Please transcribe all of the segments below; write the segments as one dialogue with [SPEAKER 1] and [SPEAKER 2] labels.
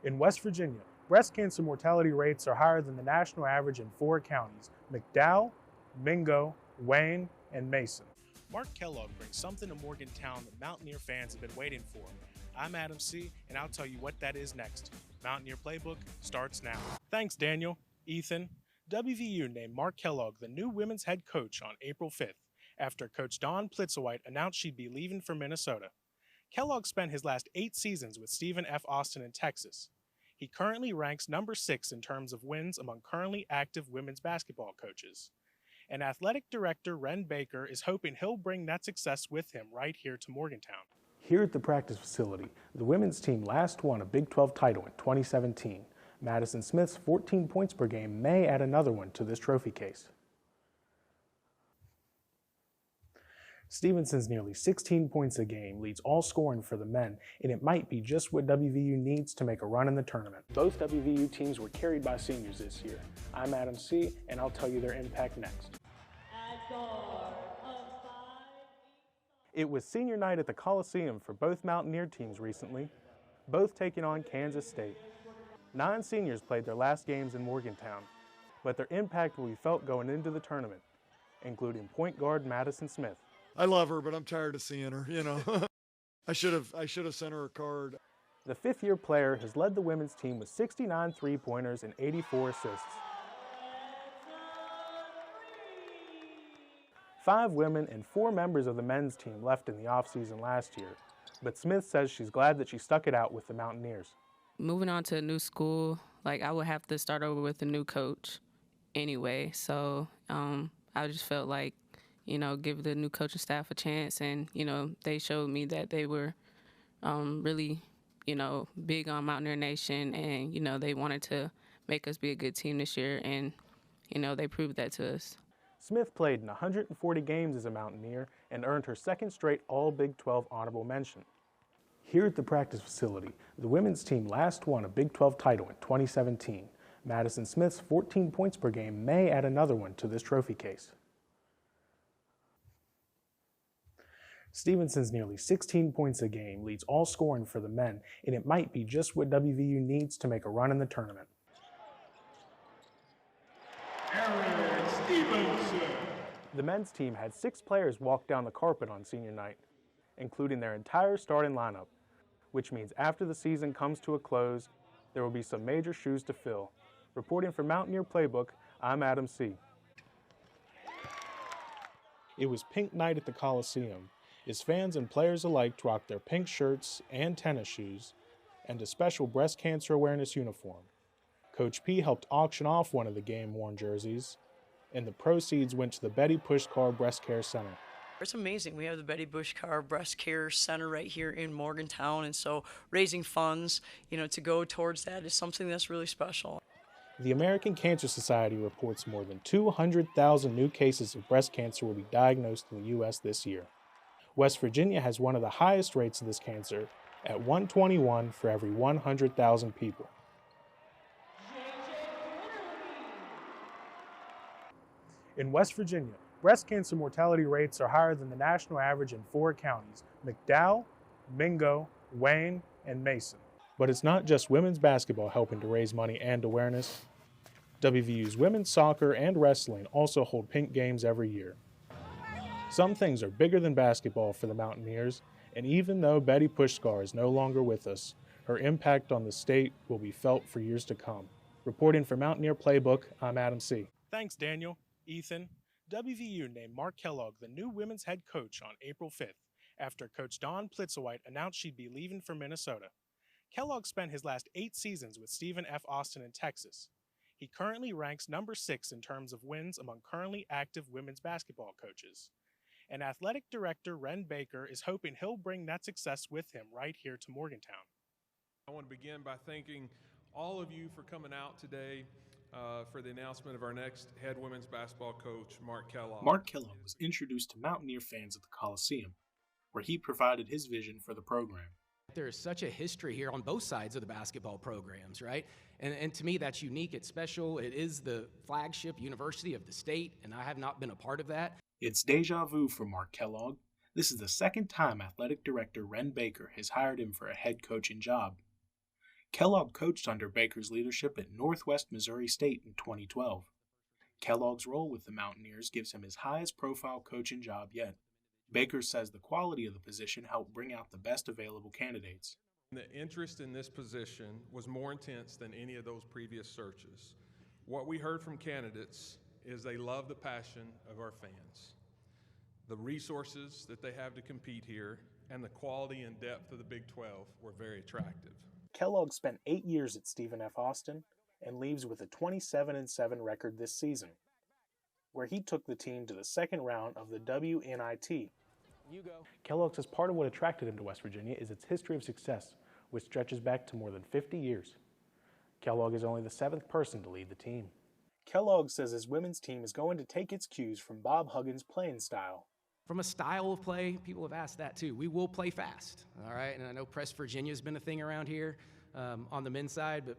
[SPEAKER 1] In West Virginia, breast cancer mortality rates are higher than the national average in 4 counties: McDowell, Mingo, Wayne, and Mason. Mark Kellogg brings something to Morgantown that Mountaineer fans have been waiting for. I'm Adam C., and I'll tell you what that is next. Mountaineer Playbook starts now. Thanks, Daniel. Ethan. WVU named Mark Kellogg the new women's head coach on April 5th, after Coach Dawn Plitzowite announced she'd be leaving for Minnesota. Kellogg spent his last 8 seasons with Stephen F. Austin in Texas. He currently ranks number 6 in terms of wins among currently active women's basketball coaches. And athletic director Ren Baker is hoping he'll bring that success with him right here to Morgantown.
[SPEAKER 2] Here at the practice facility, the women's team last won a Big 12 title in 2017. Madison Smith's 14 points per game may add another one to this trophy case. Stevenson's nearly 16 points a game leads all scoring for the men, and it might be just what WVU needs to make a run in the tournament. Both WVU teams were carried by seniors this year. I'm Adam C., and I'll tell you their impact next. It was senior night at the Coliseum for both Mountaineer teams recently, both taking on Kansas State. 9 seniors played their last games in Morgantown, but their impact will be felt going into the tournament, including point guard Madison Smith.
[SPEAKER 3] I love her, but I'm tired of seeing her, you know. I should have sent her a card.
[SPEAKER 2] The 5th-year player has led the women's team with 69 three-pointers and 84 assists. 5 women and 4 members of the men's team left in the offseason last year, but Smith says she's glad that she stuck it out with the Mountaineers.
[SPEAKER 4] Moving on to a new school, I would have to start over with a new coach anyway, so I just felt like, give the new coaching staff a chance, and, they showed me that they were really, big on Mountaineer Nation, and, they wanted to make us be a good team this year, and, they proved that to us.
[SPEAKER 2] Smith played in 140 games as a Mountaineer and earned her 2nd straight All-Big 12 honorable mention. Here at the practice facility, the women's team last won a Big 12 title in 2017. Madison Smith's 14 points per game may add another one to this trophy case. Stevenson's nearly 16 points a game leads all scoring for the men, and it might be just what WVU needs to make a run in the tournament. The men's team had 6 players walk down the carpet on senior night, including their entire starting lineup, which means after the season comes to a close, there will be some major shoes to fill. Reporting for Mountaineer Playbook, I'm Adam C.
[SPEAKER 1] It was pink night at the Coliseum, as fans and players alike rocked their pink shirts and tennis shoes, and a special breast cancer awareness uniform. Coach P helped auction off one of the game-worn jerseys, and the proceeds went to the Betty Pushkar Breast Care Center.
[SPEAKER 5] It's amazing. We have the Betty Pushkar Breast Care Center right here in Morgantown, and so raising funds, to go towards that is something that's really special.
[SPEAKER 1] The American Cancer Society reports more than 200,000 new cases of breast cancer will be diagnosed in the U.S. this year. West Virginia has one of the highest rates of this cancer, at 121 for every 100,000 people. In West Virginia, breast cancer mortality rates are higher than the national average in 4 counties: McDowell, Mingo, Wayne, and Mason. But it's not just women's basketball helping to raise money and awareness. WVU's women's soccer and wrestling also hold pink games every year. Some things are bigger than basketball for the Mountaineers, and even though Betty Pushkar is no longer with us, her impact on the state will be felt for years to come. Reporting for Mountaineer Playbook, I'm Adam C. Thanks, Daniel. Ethan. WVU named Mark Kellogg the new women's head coach on April 5th, after Coach Dawn Plitzowite announced she'd be leaving for Minnesota. Kellogg spent his last 8 seasons with Stephen F. Austin in Texas. He currently ranks number 6 in terms of wins among currently active women's basketball coaches. And athletic director Ren Baker is hoping he'll bring that success with him right here to Morgantown.
[SPEAKER 6] I want to begin by thanking all of you for coming out today for the announcement of our next head women's basketball coach, Mark Kellogg.
[SPEAKER 1] Mark Kellogg was introduced to Mountaineer fans at the Coliseum, where he provided his vision for the program.
[SPEAKER 7] There is such a history here on both sides of the basketball programs, right? And to me, that's unique. It's special. It is the flagship university of the state, and I have not been a part of that.
[SPEAKER 1] It's deja vu for Mark Kellogg. This is the second time athletic director Ren Baker has hired him for a head coaching job.
[SPEAKER 2] Kellogg coached under Baker's leadership at Northwest Missouri State in 2012. Kellogg's role with the Mountaineers gives him his highest profile coaching job yet. Baker says the quality of the position helped bring out the best available candidates.
[SPEAKER 6] The interest in this position was more intense than any of those previous searches. What we heard from candidates is they love the passion of our fans, the resources that they have to compete here, and the quality and depth of the Big 12 were very attractive.
[SPEAKER 2] Kellogg spent 8 years at Stephen F. Austin and leaves with a 27-7 record this season, where he took the team to the second round of the WNIT.
[SPEAKER 1] Kellogg says part of what attracted him to West Virginia is its history of success, which stretches back to more than 50 years. Kellogg is only the 7th person to lead the team. Kellogg says his women's team is going to take its cues from Bob Huggins' playing style.
[SPEAKER 7] From a style of play, people have asked that too. We will play fast, all right? And I know Press Virginia has been a thing around here on the men's side, but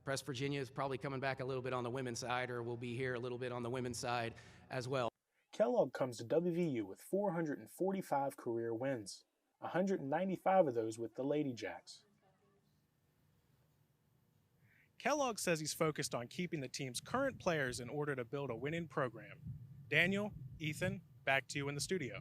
[SPEAKER 7] Press Virginia is probably coming back a little bit on the women's side, or will be here a little bit on the women's side as well.
[SPEAKER 2] Kellogg comes to WVU with 445 career wins, 195 of those with the Lady Jacks. Kellogg says he's focused on keeping the team's current players in order to build a winning program. Daniel, Ethan, back to you in the studio.